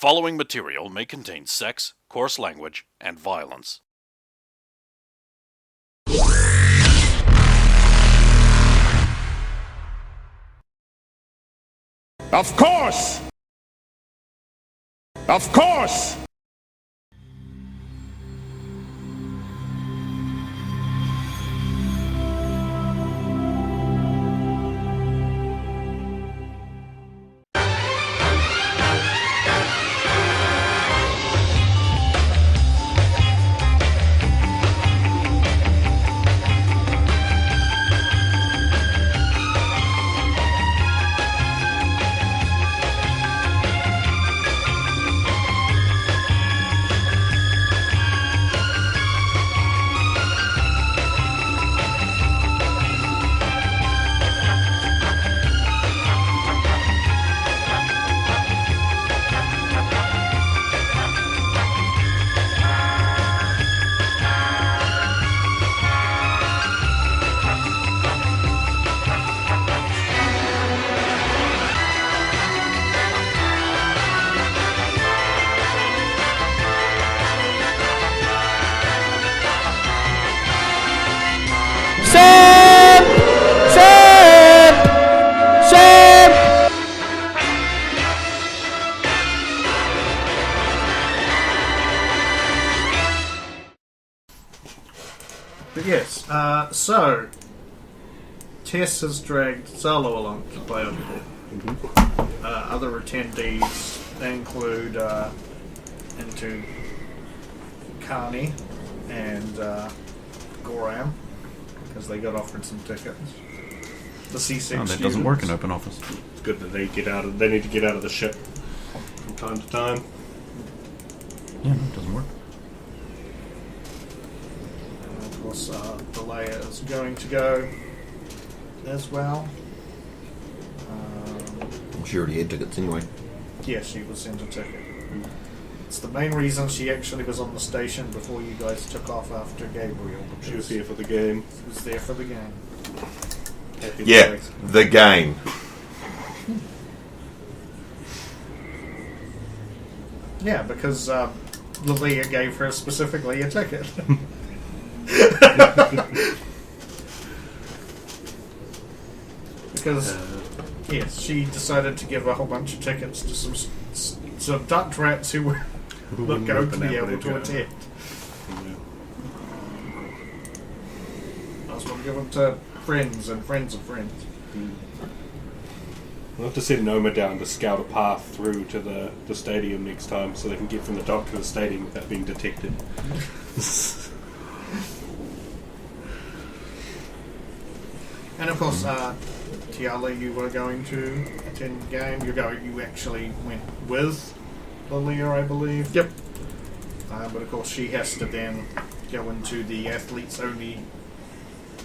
following material may contain sex, coarse language, and violence. Of course! Of course! But yes, so Tess has dragged Zalo along to play on the other attendees. They include into Carney and Goram, because they got offered some tickets. The C6 that doesn't work in open office. It's good that they need to get out of the ship from time to time. Yeah, no, it doesn't work. And of course, Delaya is going to go as well. She already had tickets anyway. Yeah, she was sent a ticket. It's the main reason she actually was on the station before you guys took off after Gabriel. She was here for the game. She was there for the game. Happy Yeah, days. the game. Yeah, because Lilia gave her specifically a ticket. Because, yes, she decided to give a whole bunch of tickets to some duck rats who were not wouldn't going have to been be able able to to go. attend. Yeah. I was going to give them to friends and friends of friends. We'll have to send Noma down to scout a path through to the stadium next time so they can get from the dock to the stadium without being detected. And of course, Tiala, you were going to attend the game. You actually went with Lilia, I believe. Yep. But of course, she has to then go into the athletes only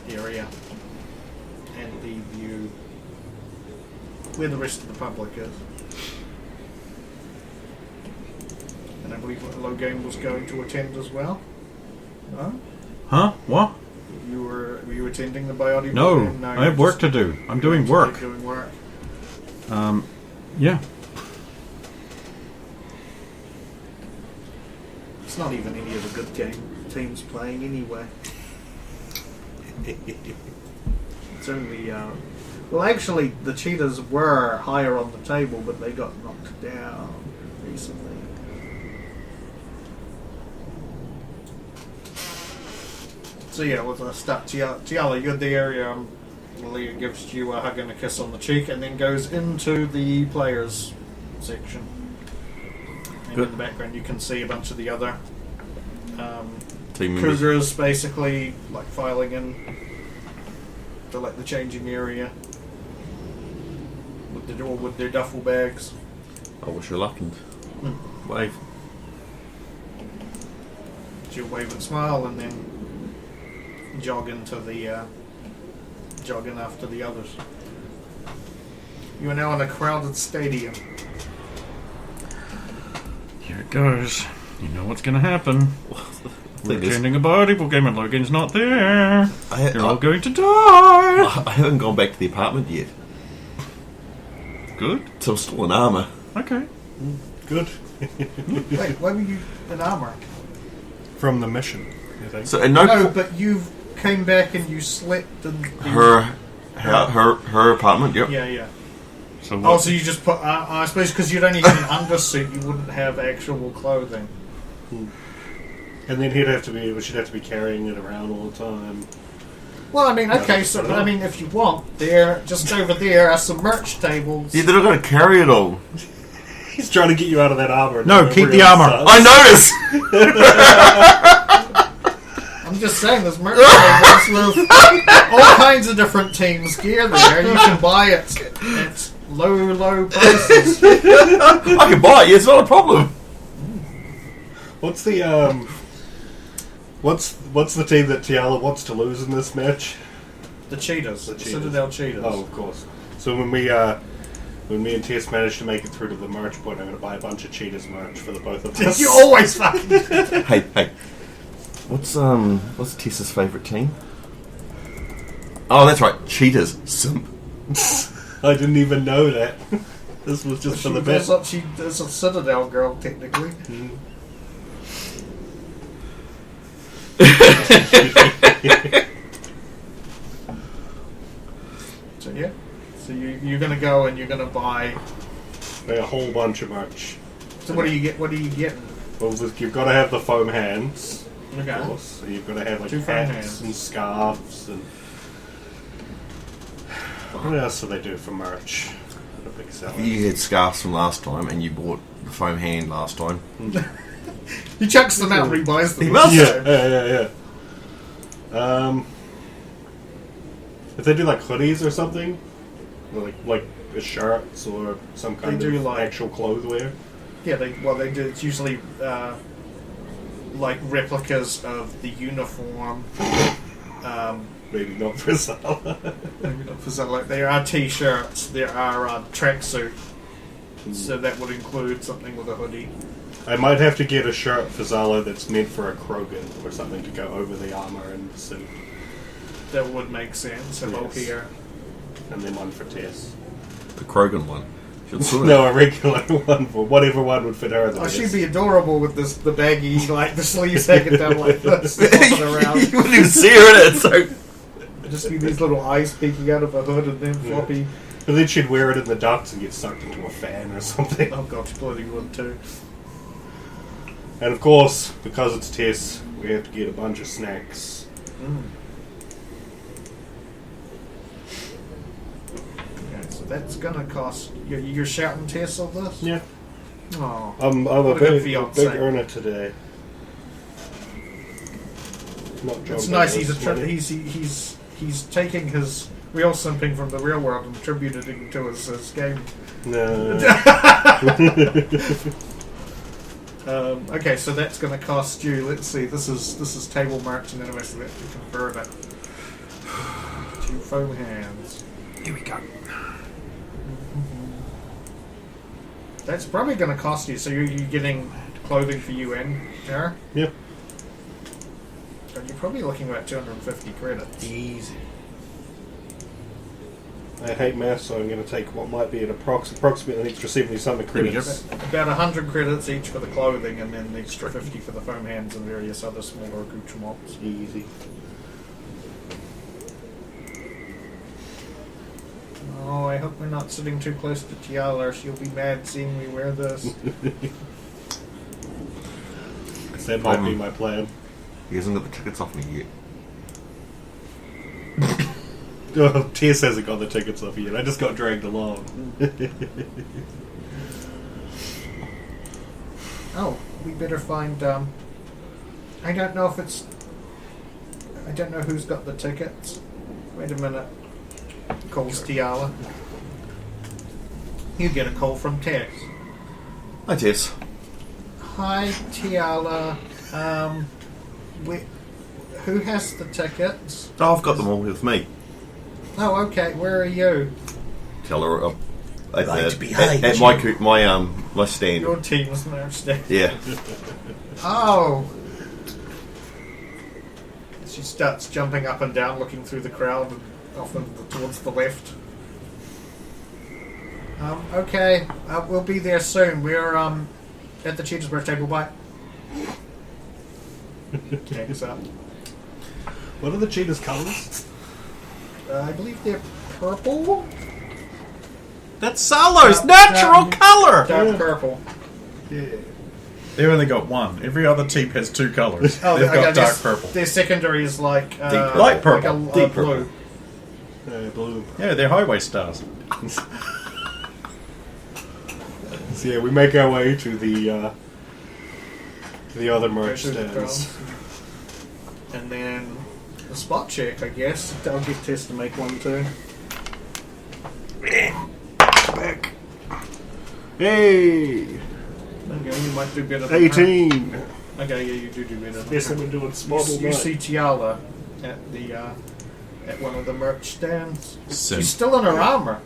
area and leave you where the rest of the public is. And I believe Logan was going to attend as well. No? Huh? What? Were you attending the Biotic? No, I have work to do. I'm doing work. Doing work. Yeah. It's not even any of the good teams playing anyway. It's only well, actually, the Cheetahs were higher on the table, but they got knocked down recently. So yeah, with a start, Tiala, you're there. Lilia gives you a hug and a kiss on the cheek, and then goes into the players section. And in the background, you can see a bunch of the other Team members. Cougars, basically, like filing in to like the changing area with their duffel bags. I wish you luck and wave. She'll wave and smile, and then jog into the jogging after the others. You are now in a crowded stadium. Here it goes. You know what's going to happen. We're Thing is, attending a Biodible game and Logan's not there. I You're all going to die. I haven't gone back to the apartment yet, Good. so I'm still in armour. Okay. Good. Wait, why were you in armor? From the mission, I think. So, and No, but you came back and you slept in the... her apartment. Yep. Yeah. So Oh, so you just put... I suppose because you'd only have an undersuit, you wouldn't have actual clothing. And then she'd have to be carrying it around all the time. Well, I mean, okay, so, I mean, if you want, just over there are some merch tables. Yeah, they're not going to carry it all. He's trying to get you out of that armor. No, keep the armor. I notice. I'm just saying, there's merch tables with all kinds of different teams' gear there. You can buy it at low prices. I can buy it. Yeah, it's not a problem. What's the What's the team that Tiala wants to lose in this match? The Cheetahs. The The Cheetahs. Citadel Cheetahs. Oh, of course. So when me and Tess manage to make it through to the merch point, I'm going to buy a bunch of Cheetahs merch for the both of us. You always fucking... Hey. What's Tessa's favourite team? Oh, that's right. Cheetahs. Simp. I didn't even know that. This was just for the best. She's a Citadel girl, technically. So yeah. So you're going to go and you're going to buy... A whole bunch of merch. So what do you get? What are you getting? Well, you've got to have the foam hands, Okay. of course. So you've got to have like 2 foam hats hands. and scarves and... What else do they do for merch? A big seller. You had scarves from last time, and you bought the foam hand last time. He chucks them out and rebuys them. He must. Yeah. If they do like hoodies or something, or like shirts or some kind They do of like- actual clothwear. Yeah, they do. It's usually like replicas of the uniform. Maybe not for Zala. Maybe not for something like there are t-shirts, there are tracksuit, so that would include something with a hoodie. I might have to get a shirt for Zala that's meant for a Krogan or something to go over the armor and the suit, That would make sense. A Yes. here. and then one for Tess. The Krogan one. She'll swim. No, a regular one for whatever one would fit her. Oh, she'd be adorable with the baggy, like the sleeves hanging down like this, walking around. You wouldn't even see her in it, so... It'd just be these little eyes peeking out of a hood and then floppy. But then she'd wear it in the ducts and get sucked into a fan or something. Oh god, she bloody would too. And of course, because it's Tess, we have to get a bunch of snacks. Okay, so that's gonna cost. You're shouting Tess of this? Yeah. Oh, I'm What a a good big fiancé. earner today. Not John it's nice. Douglas, He's taking his real simping from the real world and attributing it to his game. No. Okay, so that's going to cost you. Let's see. This is table merch, and then we have to convert it to foam hands. Here we go. That's probably going to cost you. So you're getting clothing for you and her. Yep. So you're probably looking at 250 credits. Easy. I hate math, so I'm going to take what might be an approximately an extra 70-something credits. About 100 credits each for the clothing, and then the extra 50 for the foam hands and various other smaller accoutrements. Easy. Oh, I hope we're not sitting too close to Tiala, or she'll be mad seeing me wear this. That might be my plan. He hasn't got the tickets off me yet. Oh, Tess hasn't got the tickets off yet. I just got dragged along. Oh, we better find, I don't know if it's... I don't know who's got the tickets. Wait a minute. Calls Tiala. You get a call from Tess. Hi, Tess. Hi, Tiala. Who has the tickets? Oh, I've got them all with me. Oh, okay. Where are you? Tell her at behind my stand. Your team's now staying. Yeah. Oh. She starts jumping up and down, looking through the crowd, and often towards the left. Okay, we'll be there soon. We're at the cheetah's birth table bite. Takes up. What are the cheetah's colours? I believe they're purple. That's Salo's natural colour! Dark purple. They've only got one. Every other team has two colours. Oh, They've okay, got dark this- purple. Their secondary is like Light purple. like Deep blue. Blue. Yeah, they're highway stars. So yeah, we make our way to the other merch Go through the stands. crowd. And then the spot check, I guess. I'll get Tess to make one too. Back. Hey! Okay, you might do better than 18! her. Okay, yeah, you do better than Yes, her. I've been doing You, spot all you night. see Tiala at the at one of the merch stands. Simp. She's still in her armor.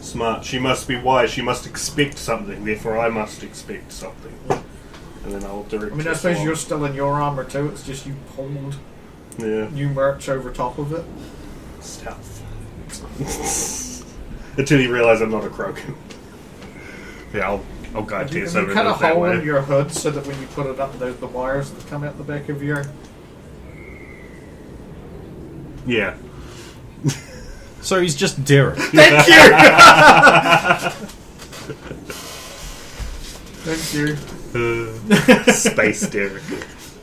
Smart. She must be wise. She must expect something. Therefore, I must expect something. And then I'll direct. I mean, I her suppose along. you're still in your armor too. It's just you pulled Yeah. new merch over top of it. Stealth. Until you realise I'm not a Krogan. Yeah, I'll guide You, Tess you over cut a that hole way. in your hood so that when you put it up, there's the wires that come out the back of your. Yeah. So he's just Derek. Thank you. Thank you. Space Derek.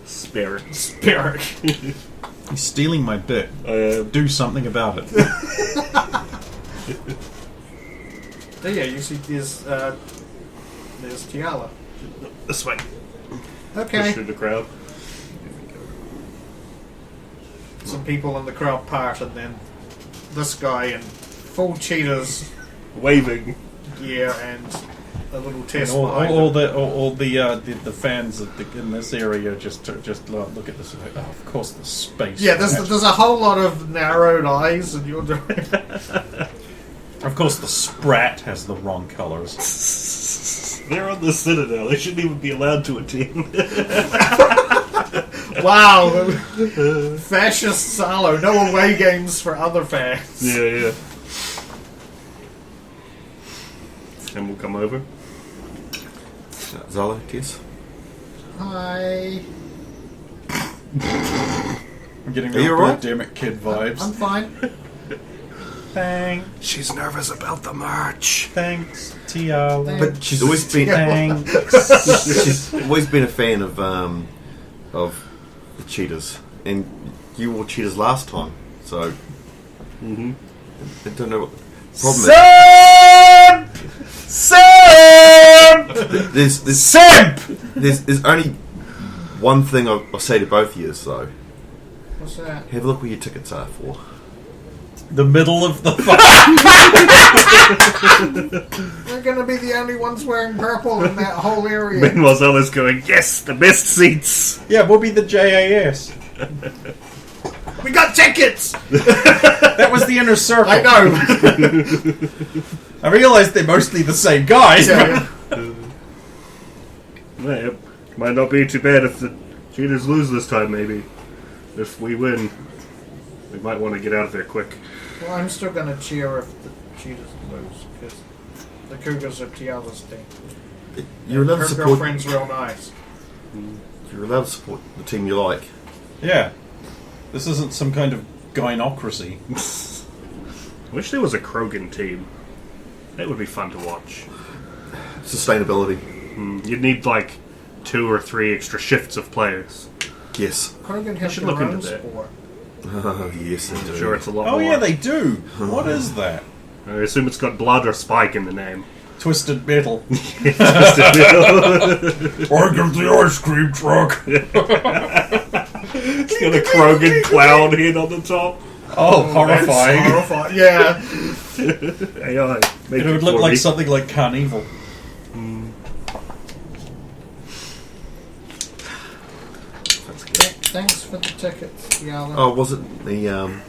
Spirit. Spirit. He's stealing my bit. Do something about it. So yeah, you see there's Tiala. This way. Push Okay. through the crowd. Some people in the crowd part, and then this guy in full cheetah's Waving. gear and a little And test all behind him. the fans in this area just look at this and go, oh, of course the space. Yeah, there's a whole lot of narrowed eyes in your direction. Of course the Sprat has the wrong colours. They're on the Citadel. They shouldn't even be allowed to attend. Wow, fascist Salo. No away games for other fans. Yeah. And we'll come over. Zala, Tess? Hi. I'm getting Are you real alright? Birdemic Kid vibes. I'm fine. Thanks. She's nervous about the merch. Thanks, Tiala. But she's always been Thanks. she's always been a fan of the cheetahs, and you wore cheetahs last time, so I don't know what the problem is. There's Simp! There's only one thing I'll say to both of you, though. What's that? Have a look where your tickets are for. The middle of the We're gonna be the only ones wearing purple in that whole area. Meanwhile, Zola's going, yes, the best seats. Yeah, we'll be the JAS. We got tickets! That was the inner circle. I know. I realised they're mostly the same guys. Yeah. Yeah, it might not be too bad if the cheaters lose this time, maybe. If we win, we might want to get out of there quick. Well, I'm still gonna cheer if the cheetahs lose, because the Cougars are Tiala's team. You're allowed to Her support. girlfriend's real nice. You're allowed to support the team you like. Yeah. This isn't some kind of gynocracy. I wish there was a Krogan team. That would be fun to watch. Sustainability. You'd need like 2 or 3 extra shifts of players. Yes. Krogan has should their look into own that. sport. Oh, yes, they do. I'm sure it's a lot Oh more. yeah, they do. What is that? I assume it's got blood or spike in the name. Twisted metal. I give the ice cream truck. It's got a Krogan cloud head on the top. Oh, horrifying. Horrifying. Yeah. AI. Make It would look for like me. something like Carnival. Thanks for the tickets, Tiala. Oh, was it the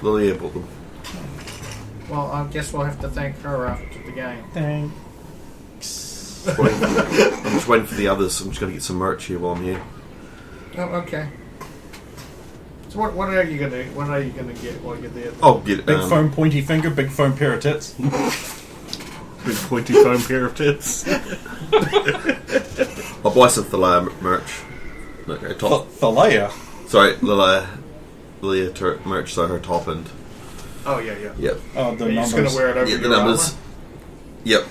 Lilia bought them? Well, I guess we'll have to thank her after the game. Thanks. I'm just waiting for the others. I'm just going to get some merch here while I'm here. Oh, okay. So what are you gonna get while you're there? Oh, get Big foam pointy finger, big foam pair of tits. big pointy foam pair of tits. I'll buy some Thalia merch. Okay, top. Thalia. Sorry, Lilia merch, so her top and. Oh, yeah. Yep. Oh, the You're just numbers. going to wear it over Yeah, your the numbers. Yep.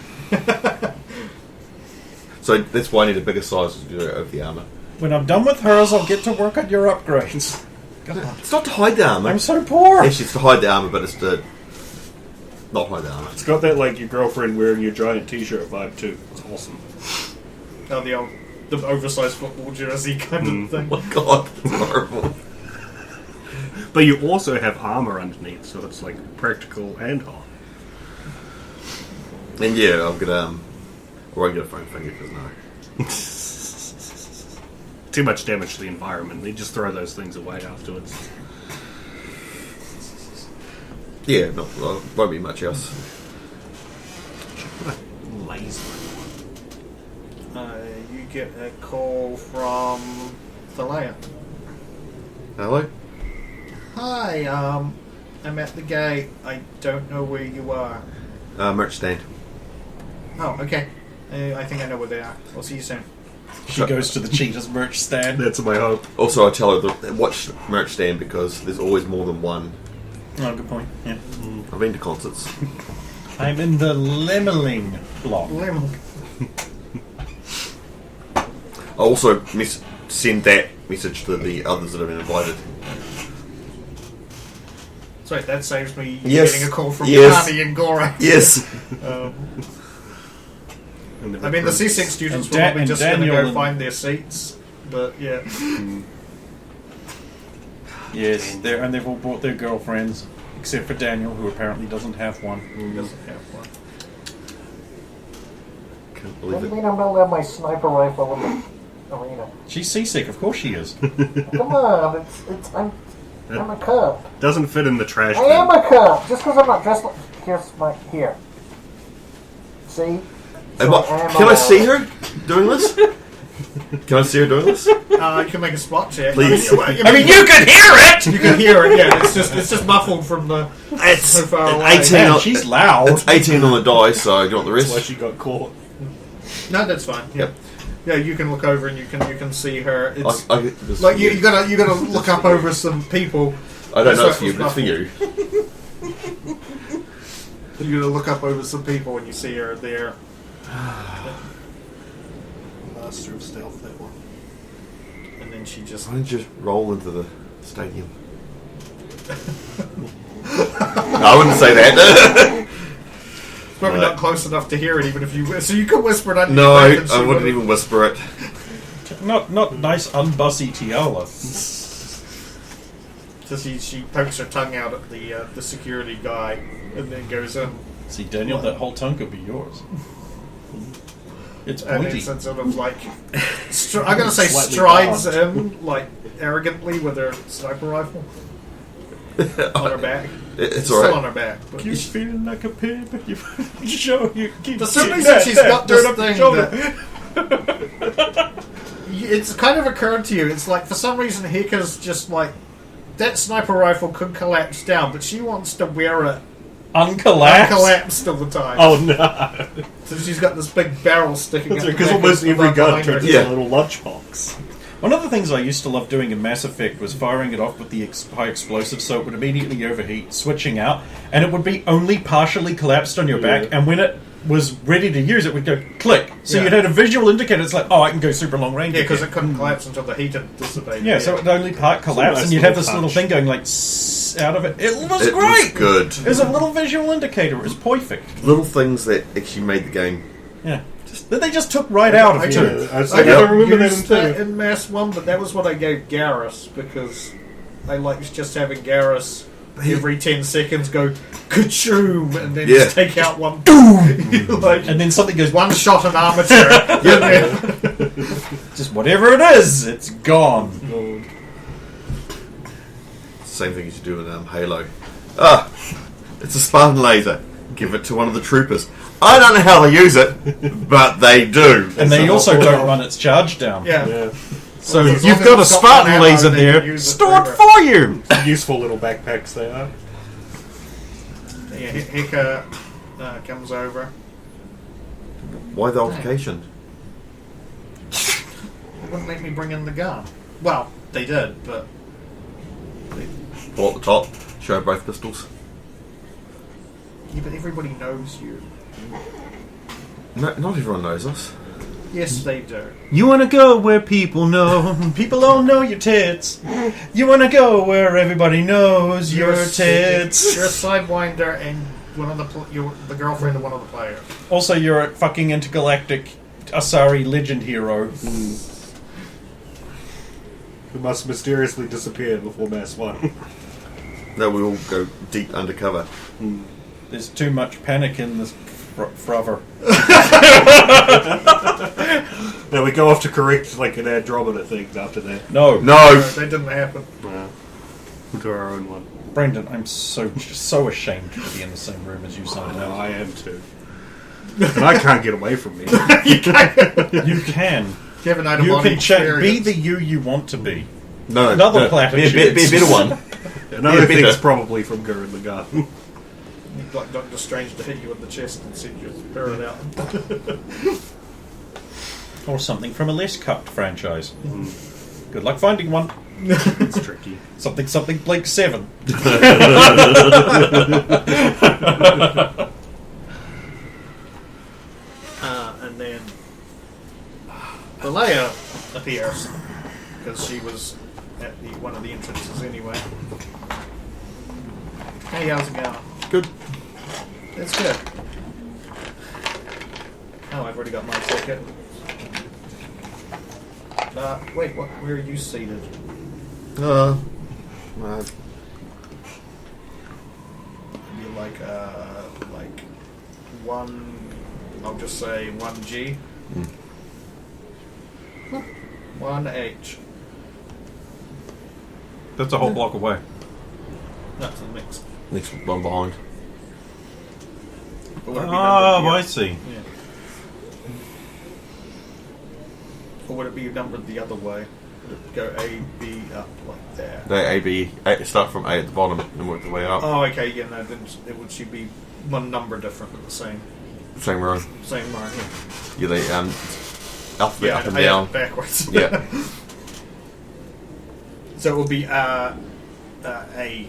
So that's why I need a bigger size to do it over the armour. When I'm done with hers, I'll get to work on your upgrades. God, It's not to hide the armour. I'm so poor. Actually, it's to hide the armour, but it's to not hide the armour. It's got that like your girlfriend wearing your giant t-shirt vibe too. It's awesome. armor. Oh, the oversized football jersey kind of thing. Oh my god, it's horrible. But you also have armor underneath, so it's like practical and hot. And yeah, I'm gonna. I won't get a foam finger because no. Too much damage to the environment. They just throw those things away afterwards. Yeah, no, well, won't be much else. Lazy. You get a call from Thalia. Hello? Hi, I'm at the gate. I don't know where you are. Merch stand. Oh, okay. I think I know where they are. I'll see you soon. She goes to the Cheetah's merch stand. That's my hope. Also, I tell her to watch merch stand because there's always more than one. Oh, good point. Yeah. I've been to concerts. I'm in the Lemeling block. I also send that message to the others that have been invited. Sorry, that saves me Yes. getting a call from Yes. Kani and Gora. Yes! I mean, the C6 students And were probably and just going to Daniel go and- find their seats, but yeah. Yes, they've all brought their girlfriends, except for Daniel, who apparently doesn't have one. He doesn't have one. Can't What believe do you it. mean I'm going to have my sniper rifle in the arena? She's seasick, of course she is. Come on, I'm a cop. Doesn't fit in the trash I am bin. a cop. Just because I'm not dressed like... Here. See? Can I see her doing this? Can I see her doing this? You can make a spot check. Please. I mean, you can hear it! you can hear it. Yeah, it's just muffled from the It's so far an away. 18 Man, on, she's loud. It's 18 on the die, so do you want the That's why rest? she got caught. No, that's fine. Yeah, Yep. yeah. You can look over and you can see her. It's This like for you gotta look up over some people. I don't know That's it's for you, what but it's for you. You gotta look up over some people when you see her there. Master of stealth, that one. And then she just Why don't you just roll into the stadium? I wouldn't say that. probably Right. not close enough to hear it, even if you. So you could whisper it under No, your breath and she I wouldn't would've- even whisper it. Not nice unbussy Tiala. So she pokes her tongue out at the security guy and then goes in. See, Daniel, that whole tongue could be yours. It's And pointy. it's sort of like I'm gonna say Slightly strides barbed. in like arrogantly with her sniper rifle on her back. It's Still on alright. her back. But You're feeling like a pig, but you show you keep for some getting reason that- she's that got dirt this up your thing shoulder. that it's kind of occurred to you. It's like for some reason Hika's just like that sniper rifle could collapse down, but she wants to wear it Uncollapsed. collapsed all the time. Oh no! So she's got this big barrel sticking out. Because the back almost of every the gun behind her. turns Yeah. into a little lunchbox. One of the things I used to love doing in Mass Effect was firing it off with the high explosive, so it would immediately overheat, switching out, and it would be only partially collapsed on your back, Yeah. and when it was ready to use, it would go click. So Yeah. you'd had a visual indicator. It's like, oh, I can go super long range. Yeah, because again. it couldn't collapse until the heat had dissipated. Yeah, so it would only part collapse, nice and you'd have little this little punch. thing going like out of it. It was It was great. good. It was a little visual indicator. It was perfect. Little things that actually made the game. Yeah, that they just took right out of I it. do. I I don't remember that used that until. in Mass 1, but that was what I gave Garrus, because I liked just having Garrus every 10 seconds go ka-choom, and then Yeah. just take out one boom! Like, And then something goes one shot an armature. just whatever it is, it's gone. Same thing as you do in Halo. Ah, it's a Spartan laser. Give it to one of the troopers. I don't know how they use it, but they do. And they also don't run its charge down. Yeah. Yeah, So As long you've as got a it's got Spartan ammo, laser they can there use it stored forever. for you. useful little backpacks they are. Yeah, Hika comes over. Why the altercation? They wouldn't let me bring in the gun. Well, they did, but Pull at the top, show both pistols. yeah, but everybody knows you. No, not everyone knows us. Yes, they do. You want to go where people know. People all know your tits. You want to go where everybody knows your tits. You're a Sidewinder and one of you're the girlfriend of one of the players. Also, you're a fucking intergalactic Asari legend hero. Who must mysteriously disappear before Mass 1. No, we all go deep undercover. There's too much panic in this frother. Now we go off to correct like an Andromeda things after that. No. No! That didn't happen. We'll do our own one. Brendan, I'm so ashamed to be in the same room as you somehow. I am too. And I can't get away from me. You can. You have an You out-of-body can be experience. the you want to be. No, Another no, platitude. Be a better one. Another Yeah, thing's better. probably from Gurren the Garden. You'd like Doctor Strange to hit you in the chest and send your spirit out. Or something from a less cupped franchise. Good luck finding one. It's tricky. Something Blake 7. And then the Leia appears because she was at one of the entrances anyway. Hey, how's it going? Good. It's good. Oh, I've already got my ticket. Wait, what? Where are you seated? Uh, You're like one. I'll just say 1G. 1H. That's a whole block away. That's the mix. next one behind. Or would it be Oh, numbered I the see. Yeah. Or would it be numbered the other way? Would it go A, B, up like that? They A, B, A, start from A at the bottom and work the way up. Oh, okay, yeah, no, then it would should be one number different but the same Same row. line, yeah. Yeah, they alphabet Yeah, up and I down. have backwards. Yeah. So it would be A. A.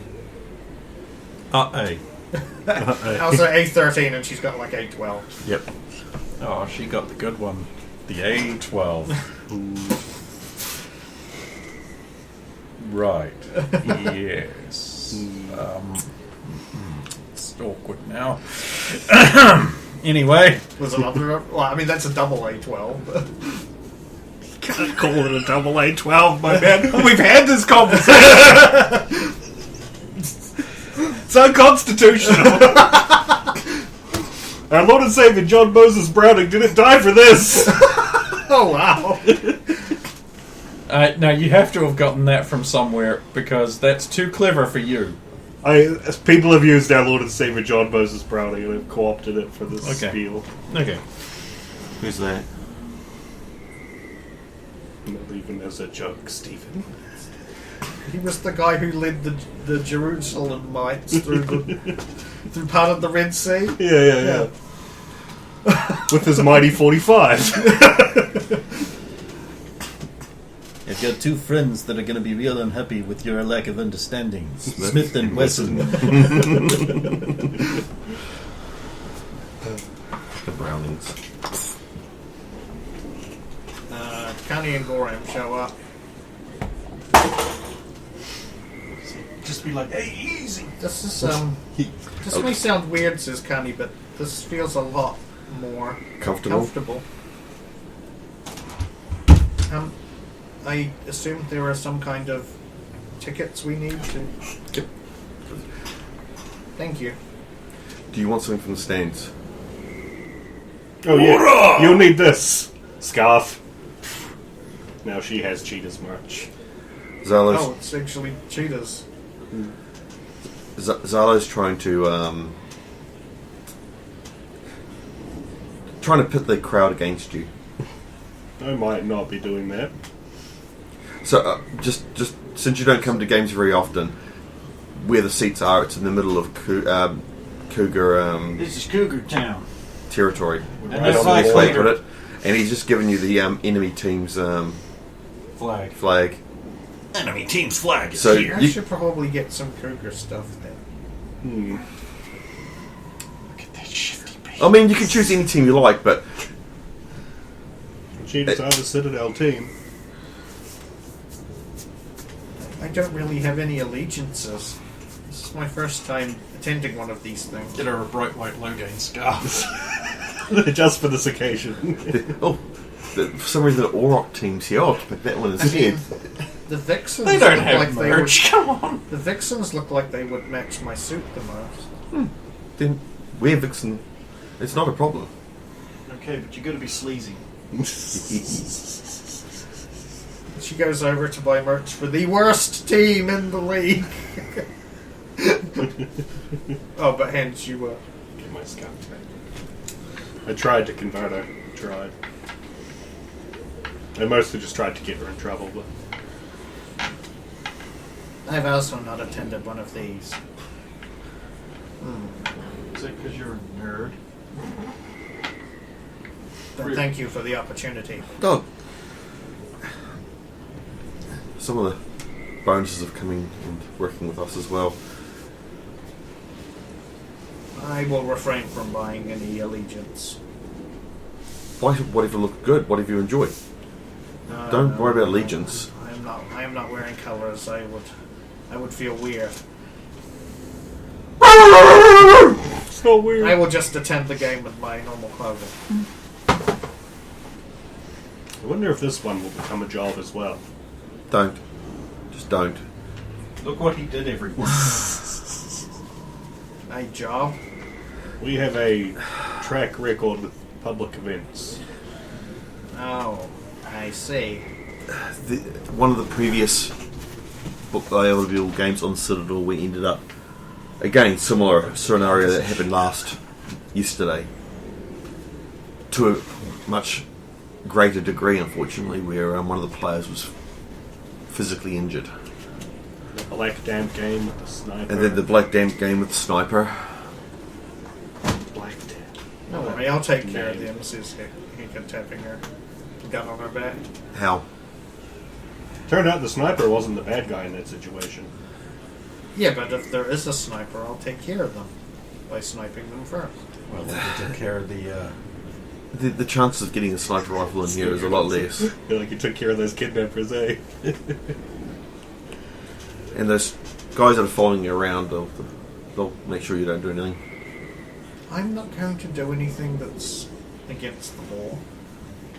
Also A13 and she's got like A12. Yep. Oh, she got the good one. The A12. Right. Yes. It's awkward now. Anyway. Was another? Well, I mean that's a double A12. But Can't call it a double A12, my man. We've had this conversation. It's unconstitutional. Our Lord and Savior John Moses Browning didn't die for this. oh wow! Now, you have to have gotten that from somewhere because that's too clever for you. People have used our Lord and Savior John Moses Browning and have co-opted it for this spiel. Okay. Who's that? Not even as a joke, Stephen. He was the guy who led the Jerusalemites through part of the Red Sea. Yeah. With his mighty 45. I've got two friends that are going to be real unhappy with your lack of understanding. Smith and Wesson. The Brownings. Connie and Gorham show up. Just be like, hey, easy. This is This may sound weird, says Connie, but this feels a lot more Comfortable. I assume there are some kind of tickets we need to. Yep. Thank you. Do you want something from the stands? Oh yeah, you'll need this scarf. Now she has Cheetah's merch. Zalo's, Oh, it's actually cheetahs. Zalo's trying to pit the crowd against you. I might not be doing that. So just since you don't come to games very often, where the seats are, it's in the middle of Cougar. This is Cougar Town. territory. And That's that's the best way to later. put it. And he's just given you the enemy team's Flag. flag. Enemy team's flag is So here. I you, should probably get some cougar stuff then. Look at that shifty base. I mean, you can choose any team you like, but Cheetahs are the Citadel team. I don't really have any allegiances. This is my first time attending one of these things. Get her a bright white Logain scarf. Just for this occasion. for some reason the Auroch team's here. I'll pick that one I instead. mean, the Vixens They don't look have like they would. merch. Come on. The Vixens look like they would match my suit the most. Then wear Vixen. It's not a problem. Okay, but you got to be sleazy. She goes over to buy merch for the worst team in the league. Oh, but hands you Get my scarf back. I tried to convert her. Tried. I mostly just tried to get her in trouble, but I've also not attended one of these. Is it because you're a nerd? But thank you for the opportunity. Oh. Some of the bonuses of coming and working with us as well. I will refrain from buying any allegiance. Whatever look good, whatever you enjoy. Don't worry about allegiance. I am not wearing colors. I would feel weird. so weird. I will just attend the game with my normal clothing. I wonder if this one will become a job as well. Don't. Just don't. Look what he did, everyone. A job? We have a track record with public events. Oh, I see. One of the previous book audiovisual games on Citadel, we ended up again similar scenario that happened yesterday, to a much greater degree, unfortunately, where one of the players was physically injured, The Black Damp game with the sniper. and then the Black Damp game with the sniper. Black Damp. No worry, I'll take care of the Mrs. Hinkin tapping her gun on her back. How? Turned out the sniper wasn't the bad guy in that situation. Yeah, but if there is a sniper, I'll take care of them by sniping them first. Well, they took care of the. The chances of getting a sniper rifle in here is a lot less. Feel like you took care of those kidnappers, eh? And those guys that are following you around, they'll make sure you don't do anything. I'm not going to do anything that's against the law.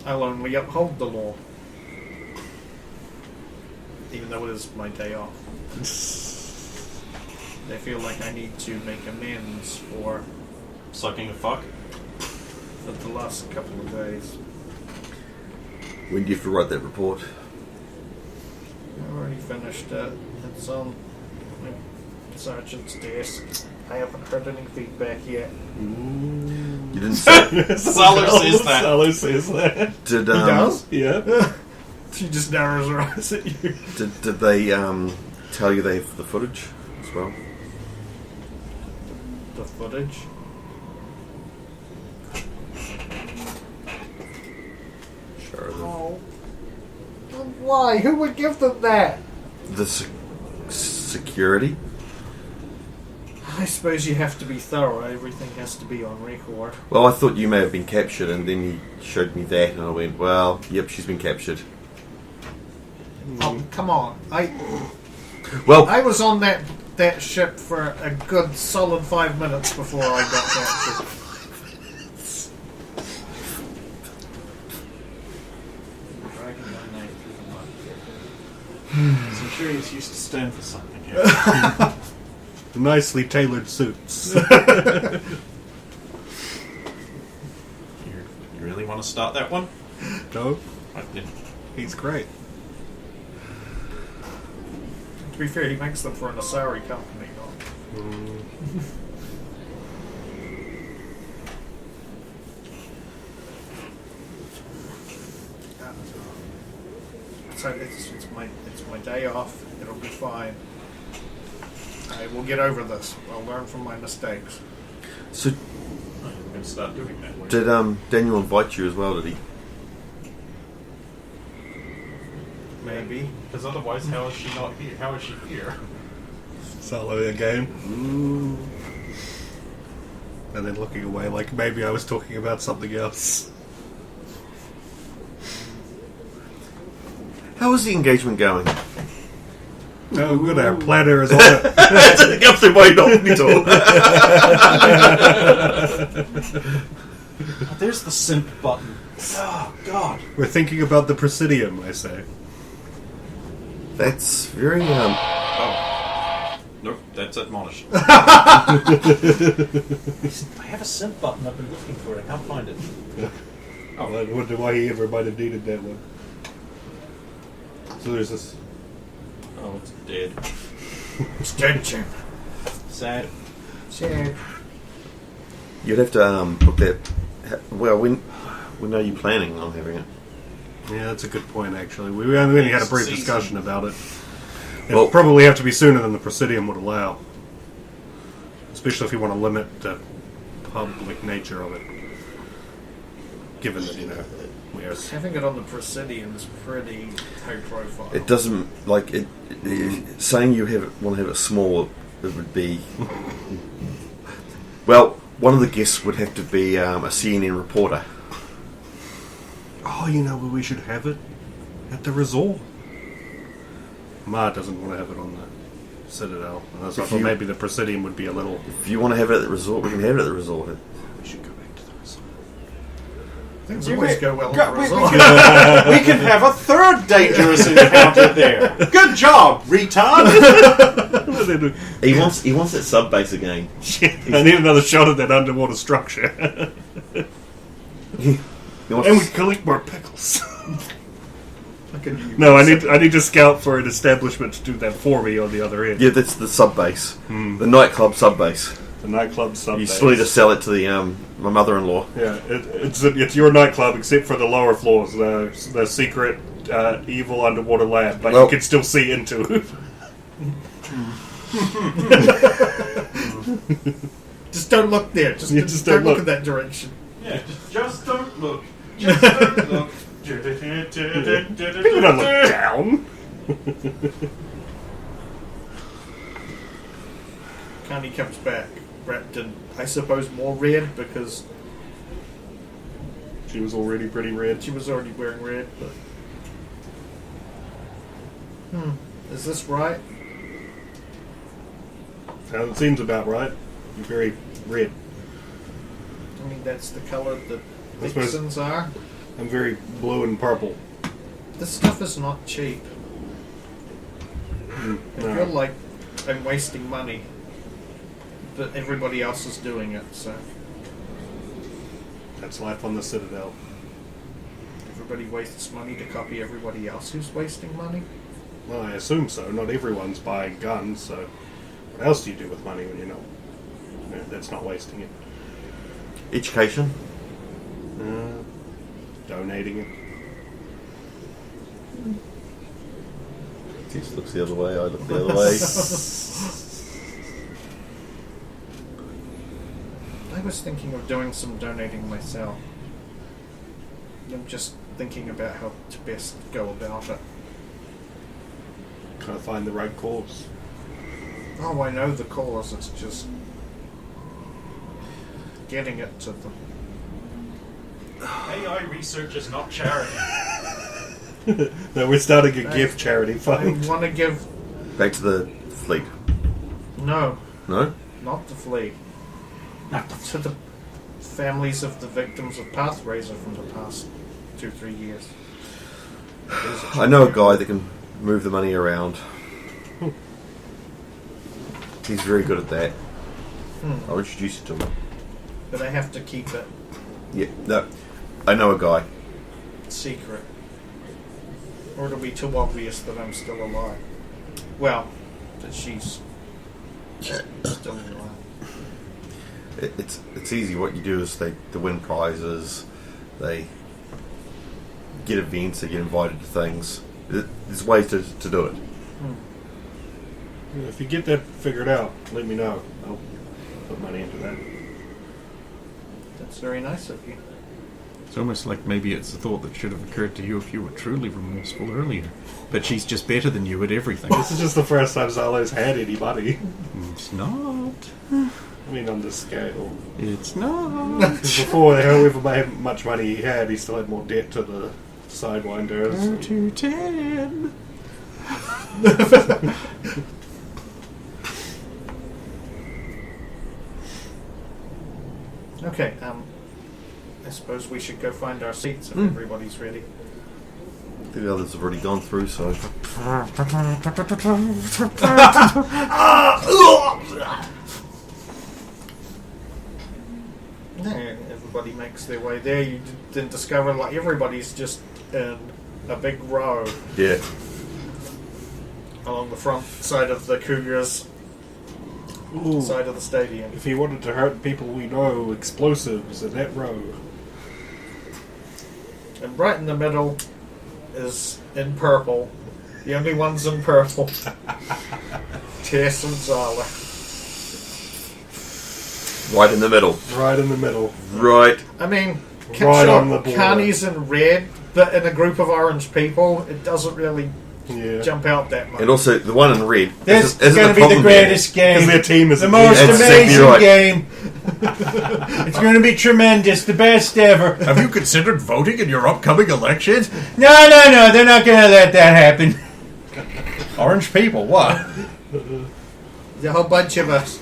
I'll only uphold the law. Even though it is my day off. I feel like I need to make amends for Sucking a fuck? the last couple of days. When do you have to write that report? I've already finished it. It's on my sergeant's desk. I haven't heard any feedback yet. You didn't say. Salo says that. Salo says that. Did He does? Yeah. She just narrows her eyes at you. Did they tell you they have the footage as well? The footage? Sure. Oh. Why? Who would give them that? The security. I suppose you have to be thorough. Everything has to be on record. Well, I thought you may have been captured, and then he showed me that, and I went, "Well, yep, she's been captured." Oh, come on. Well, I was on that ship for a good solid 5 minutes before I got captured. Dragging my knife through the mud. So I'm sure he's used to stand for something here. Nicely tailored suits. You really want to start that one? No, I didn't. he's great. To be fair, he makes them for an Asari company. So it's my day off. It'll be fine. I will get over this. I'll learn from my mistakes. so I'm going can start doing that. Did Daniel invite you as well? Did he? Maybe. Because otherwise, how is she not here? How is she here? Solo again. And then looking away like maybe I was talking about something else. How is the engagement going? No, good. Our planner is on it. That's it comes to my not at all. Oh, there's the sync button. Oh, God. We're thinking about the Presidium, I say. That's very Nope, that's admonished. I have a sync button. I've been looking for it. I can't find it. I wonder why he ever might have needed that one. So there's this. Oh, it's dead. It's dead, Jim. Sad. Sad. You'd have to book that. Well, when are you planning on having it? Yeah, that's a good point, actually. We only had a brief discussion about it. It'll Well- probably have to be sooner than the Presidium would allow. Especially if you want to limit the public nature of it. Given that, we are... Having it on the Presidium is pretty high profile. It doesn't like it. Saying you want to have it small, it would be. Well, one of the guests would have to be a CNN reporter. Oh, you know where we should have it? At the resort. Ma doesn't want to have it on the Citadel. And so I thought maybe the Presidium would be a little... If you want to have it at the resort, we can have it at the resort. We should go back to the resort. Things always go well at the we resort. can have a third dangerous encounter there. Good job, retard. He wants that sub base again. I need another shot at that underwater structure. He wants And we collect more pickles. Look at you. No, I need to scout for an establishment to do that for me on the other end. yeah, that's the sub base, the nightclub sub base. The nightclub sub. You still need to sell it to the my mother-in-law. Yeah, it's your nightclub except for the lower floors, the secret evil underwater lab, but Well- you can still see into it. Just don't look there. Just don't look in that direction. Yeah, just don't look. Just don't look. People don't look down. Connie comes back wrapped in, I suppose, more red because She was already pretty red. she was already wearing red. But is this right? It seems about right. You're very red. I mean, that's the color the I suppose- Vixens are. I'm very blue and purple. This stuff is not cheap. I feel like I'm wasting money, but everybody else is doing it, so That's life on the Citadel. everybody wastes money to copy everybody else who's wasting money. Well, I assume so. Not everyone's buying guns, so what else do you do with money when you're not? No, that's not wasting it. Education. Donating it. He just looks the other way. I look the other way. I was thinking of doing some donating myself. I'm just thinking about how to best go about it. Kind of find the right cause. Oh, I know the cause, it's just getting it to them. AI research is not charity. No, we're starting a gift charity I fund. want to give... Back to the fleet. No, No? not the fleet. To the families of the victims of Pathrazor from the past 2-3 years. I know a guy that can move the money around. He's very good at that. I'll introduce you to him. But I have to keep it Yeah, no. I know a guy. secret. Or it'll be too obvious that I'm still alive. Well, that she's still alive. It's easy. What you do is they win prizes, they get events, they get invited to things. There's ways to do it. If you get that figured out, let me know. I'll put money into that. That's very nice of you. It's almost like maybe it's a thought that should have occurred to you if you were truly remorseful earlier. But she's just better than you at everything. This is just the first time Zalo's had any money. It's not. I mean, on this scale. It's not. Before, however much money he had, he still had more debt to the Sidewinders. 2 to 10. Okay, I suppose we should go find our seats if everybody's ready. The others have already gone through, so. No, everybody makes their way there. You didn't discover, like, everybody's just in a big row Yeah. along the front side of the Cougars Ooh. side of the stadium. If he wanted to hurt people we know, explosives in that row. And right in the middle is in purple. The only ones in purple. Tess and Zala. Right in the middle. Right in the middle. Right. I mean, Right on the border. Carney's in red, but in a group of orange people, it doesn't really Yeah. jump out that much. And also, the one in red. This is isn't going to be the problem there. greatest Because game. their team is The most That's exactly amazing right. game. It's going to be tremendous. The best ever. Have you considered voting in your upcoming elections? No. They're not going to let that happen. Orange people, what? There's a whole bunch of us.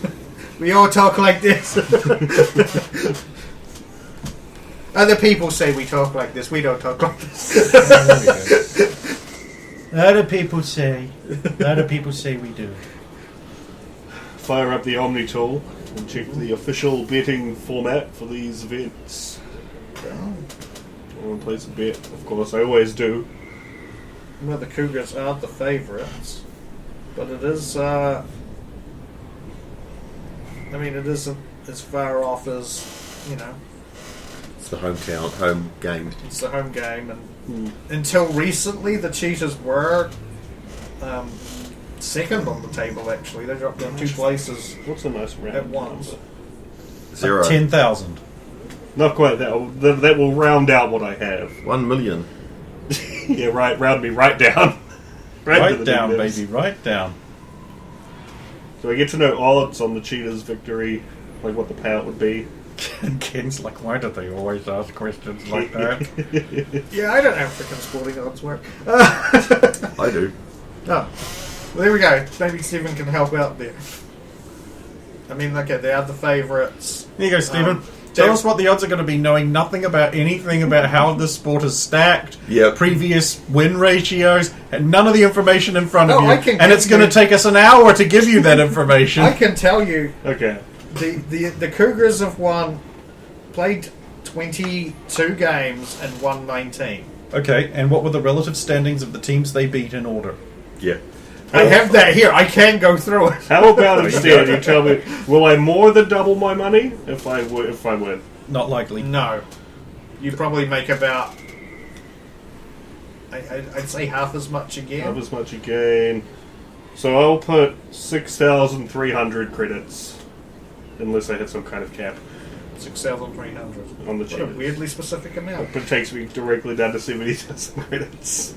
We all talk like this. Other people say we talk like this. We don't talk like this. Other people say we do. Fire up the Omni tool and check the official betting format for these events. Everyone plays a bet, of course, I always do. Well, the Cougars are the favourites, but it is. I mean, it isn't as far off as, you know. It's the home game. It's the home game, and until recently, the Cheetahs were second on the table. Actually, they dropped down 2 places. What's a nice round At once. number? 0. 10,000. Not quite that. That will round out what I have. 1 million. Yeah, right. Round me right down. to Right the down, negatives. baby. Right down. So I get to know odds on the Cheetah's victory, like what the payout would be. And Ken's like, why do they always ask questions like that? Yeah, I don't know how freaking sporting odds work. I do. Oh, well, there we go. Maybe Stephen can help out there. I mean, okay, they are the favourites. Here you go, Stephen. Tell they're- us what the odds are going to be, knowing nothing about anything about how this sport is stacked, Yep. previous win ratios, and none of the information in front of Oh, you. I can And give it's going to you- take us an hour to give you that information. I can tell you, Okay. the Cougars have played 22 games and won 19. Okay, and what were the relative standings of the teams they beat in order? Yeah. I have that here. I can go through it. How about instead you tell me, will I more than double my money if I win? Not likely. No. You probably make about, I'd say half as much again. Not as much again. So I'll put 6,300 credits, unless I hit some kind of cap 6,300. on the What a Cheetahs. weirdly specific amount. It takes me directly down to 70,000 credits.